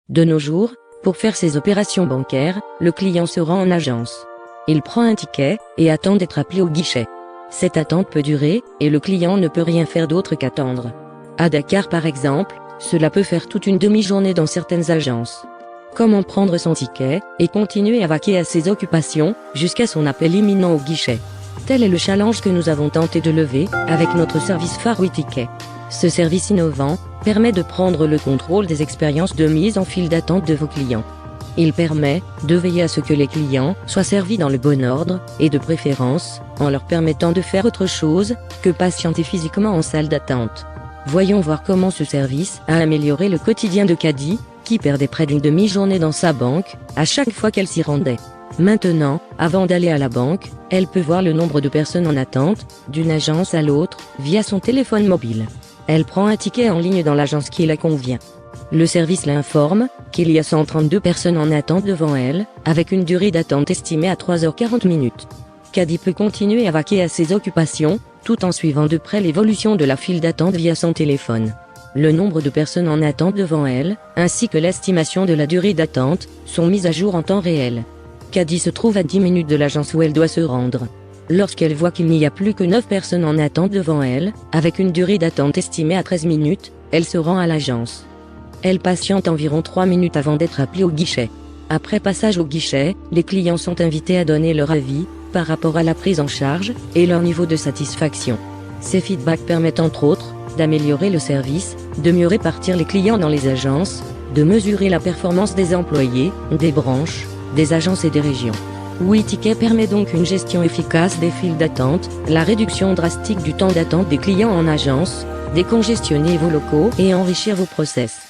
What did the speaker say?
De nos jours, pour faire ses opérations bancaires, le client se rend en agence. Il prend un ticket et attend d'être appelé au guichet. Cette attente peut durer et le client ne peut rien faire d'autre qu'attendre. À Dakar par exemple, cela peut faire toute une demi-journée dans certaines agences. Comment prendre son ticket et continuer à vaquer à ses occupations jusqu'à son appel imminent au guichet? Tel est le challenge que nous avons tenté de lever avec notre service phare WeTicket. Ce service innovant permet de prendre le contrôle des expériences de mise en file d'attente de vos clients. Il permet de veiller à ce que les clients soient servis dans le bon ordre et de préférence en leur permettant de faire autre chose que patienter physiquement en salle d'attente. Voyons voir comment ce service a amélioré le quotidien de Kadi, qui perdait près d'une demi-journée dans sa banque à chaque fois qu'elle s'y rendait. Maintenant, avant d'aller à la banque, elle peut voir le nombre de personnes en attente, d'une agence à l'autre, via son téléphone mobile. Elle prend un ticket en ligne dans l'agence qui la convient. Le service l'informe qu'il y a 132 personnes en attente devant elle, avec une durée d'attente estimée à 3h40 minutes. Kadi peut continuer à vaquer à ses occupations, tout en suivant de près l'évolution de la file d'attente via son téléphone. Le nombre de personnes en attente devant elle, ainsi que l'estimation de la durée d'attente, sont mises à jour en temps réel. Kadi se trouve à 10 minutes de l'agence où elle doit se rendre. Lorsqu'elle voit qu'il n'y a plus que 9 personnes en attente devant elle, avec une durée d'attente estimée à 13 minutes, elle se rend à l'agence. Elle patiente environ 3 minutes avant d'être appelée au guichet. Après passage au guichet, les clients sont invités à donner leur avis par rapport à la prise en charge et leur niveau de satisfaction. Ces feedbacks permettent entre autres d'améliorer le service, de mieux répartir les clients dans les agences, de mesurer la performance des employés, des branches, des agences et des régions. WeTicket permet donc une gestion efficace des files d'attente, la réduction drastique du temps d'attente des clients en agence, décongestionner vos locaux et enrichir vos process.